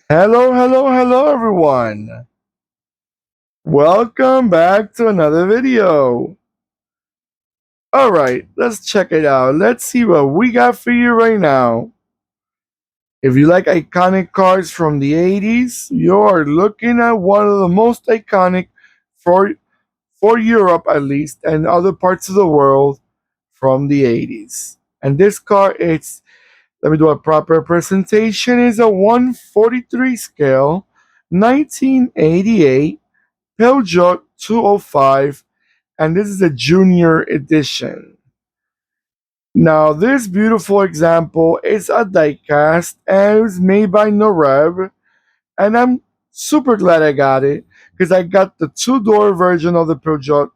Hello, hello, hello, everyone. Welcome back to another video. All right, let's check it out. Let's see what we got for you right now. If you like iconic cars from the 80s, you're looking at one of the most iconic for for Europe at least and other parts of the world from the 80s. And this car it's let me do a proper presentation is a 143 scale 1988 Peugeot 205, and this is a junior edition. Now, this beautiful example is a diecast and it was made by Norev, and I'm super glad I got it because I got the two-door version of the Peugeot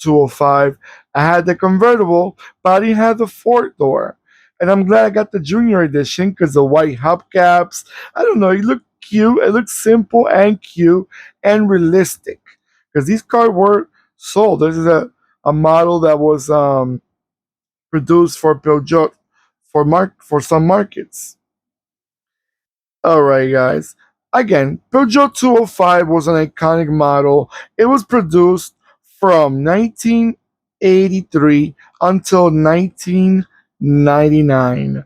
205. I had the convertible, but I didn't have the fourth door. And I'm glad I got the junior edition because the white hubcaps, I don't know, it looked cute. It looked simple and cute and realistic. Because these cars were sold. This is a model that was produced for Peugeot for some markets. Alright guys. Again, Peugeot 205 was an iconic model. It was produced from 1983 until 1999.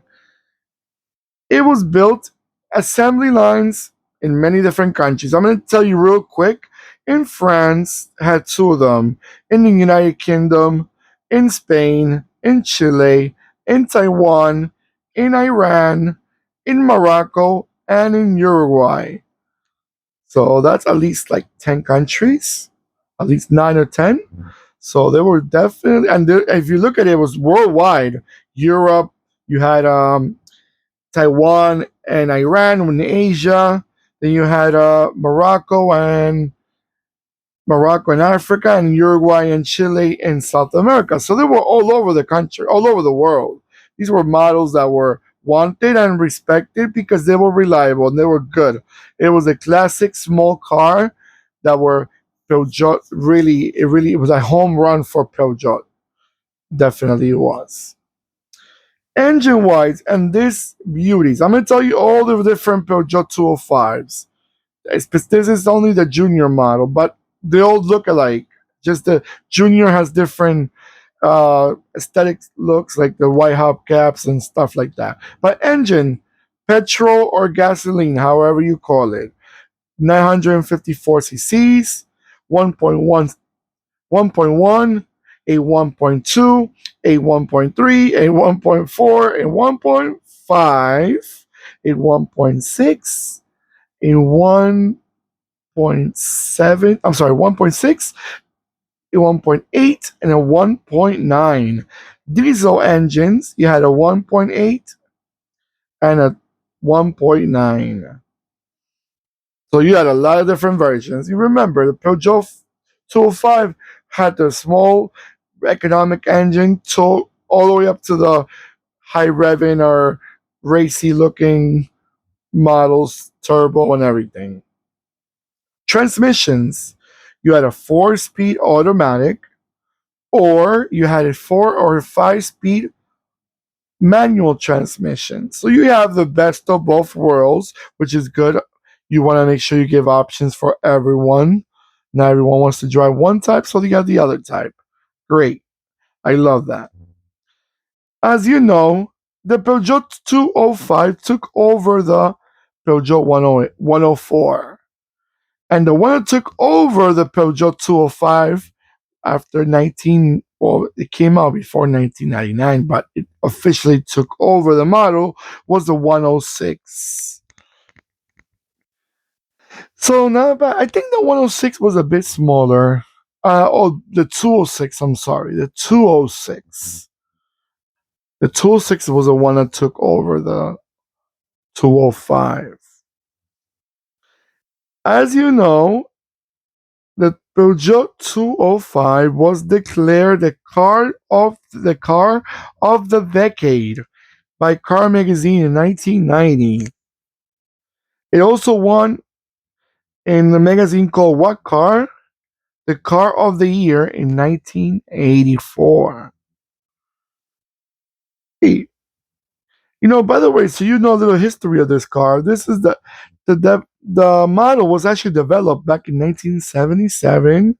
It was built assembly lines in many different countries. I'm going to tell you real quick. In France, had two of them. In the United Kingdom, in Spain, in Chile, in Taiwan, in Iran, in Morocco, and in Uruguay. So that's at least like 10 countries, at least 9 or 10. So they were definitely, and if you look at it, it was worldwide. Europe, you had Taiwan and Iran in Asia. Then you had Morocco and Africa, and Uruguay and Chile in South America. So they were all over the country, all over the world. These were models that were wanted and respected because they were reliable and they were good. It was a classic small car that were Peugeot. It was a home run for Peugeot. Definitely it was. Engine wise, and this beauties. I'm gonna tell you all the different Peugeot 205s. This is only the junior model, but they all look alike. Just the junior has different aesthetic looks, like the white hubcaps and stuff like that. But engine, petrol or gasoline, however you call it, 954 cc's, 1.1 1.1, a 1.2, a 1.3, a 1.4, a 1.5, a 1.6, a 1.7, I'm sorry, 1.6, a 1.8, and a 1.9. Diesel engines, you had a 1.8 and a 1.9. So you had a lot of different versions. You remember the Peugeot 205 had the small economic engine to all the way up to the high revving or racy looking models, turbo and everything. Transmissions. You had a 4-speed automatic, or you had a 4 or 5-speed manual transmission. So you have the best of both worlds, which is good. You want to make sure you give options for everyone. Not everyone wants to drive one type, so you got the other type. Great. I love that. As you know, the Peugeot 205 took over the Peugeot 104. And the one that took over the Peugeot 205 after 19, well, it came out before 1999, but it officially took over the model, was the 106. So now, but I think the 106 was a bit smaller. The 206, I'm sorry, the 206. The 206 was the one that took over the 205. As you know, the Peugeot 205 was declared the car of the decade by Car Magazine in 1990. It also won in the magazine called What Car? The Car of the Year in 1984. Hey, by the way, so you know a little history of this car. This is The model was actually developed back in 1977,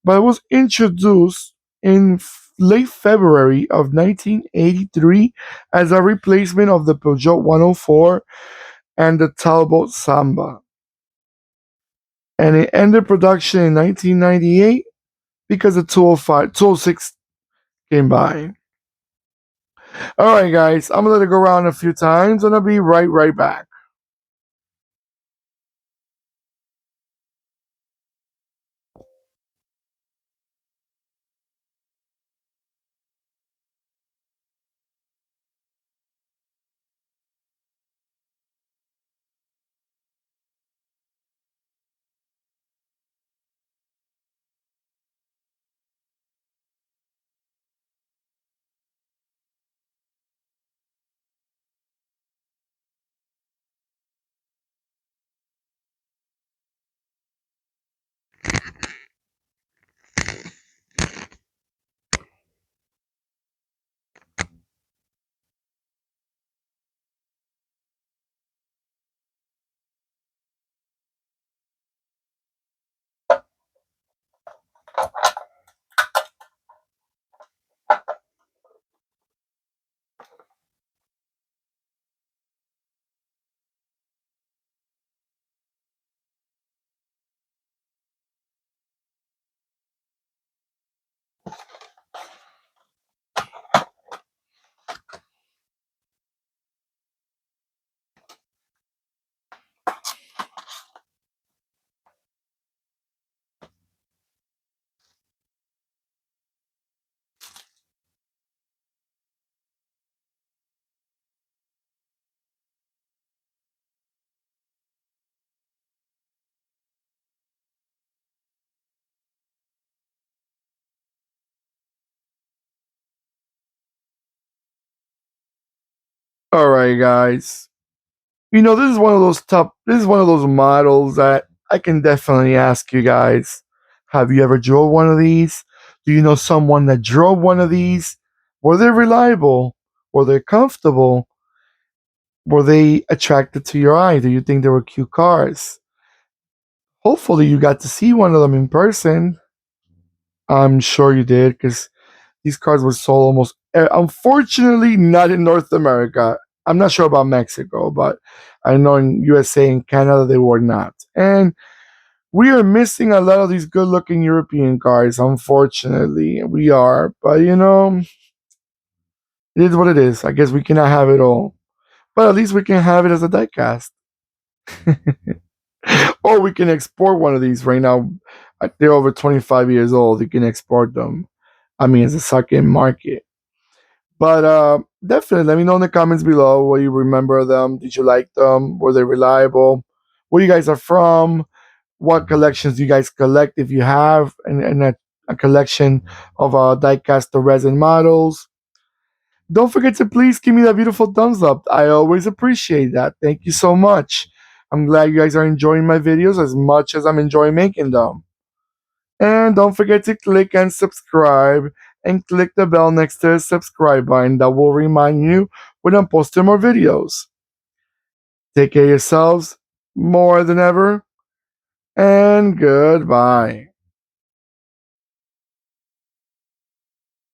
but it was introduced in late February of 1983 as a replacement of the Peugeot 104 and the Talbot Samba. And it ended production in 1998 because the 205, 206 came by. All right, guys, I'm gonna let it go around a few times, and I'll be right back. All right, guys. This is one of those top. This is one of those models that I can definitely ask you guys. Have you ever drove one of these? Do you know someone that drove one of these? Were they reliable? Were they comfortable? Were they attracted to your eye? Do you think they were cute cars? Hopefully, you got to see one of them in person. I'm sure you did because these cars were sold almost. Unfortunately, not in North America. I'm not sure about Mexico, but I know in USA and Canada they were not. And we are missing a lot of these good-looking European cars. Unfortunately, we are. But it is what it is. I guess we cannot have it all. But at least we can have it as a diecast. Or we can export one of these right now. They're over 25 years old. You can export them. I mean, it's a second market. But definitely, let me know in the comments below what you remember of them. Did you like them? Were they reliable? Where you guys are from? What collections do you guys collect if you have and a collection of diecast or resin models? Don't forget to please give me that beautiful thumbs up. I always appreciate that. Thank you so much. I'm glad you guys are enjoying my videos as much as I'm enjoying making them. And don't forget to click and subscribe and click the bell next to the subscribe button that will remind you when I'm posting more videos. Take care of yourselves more than ever, and goodbye.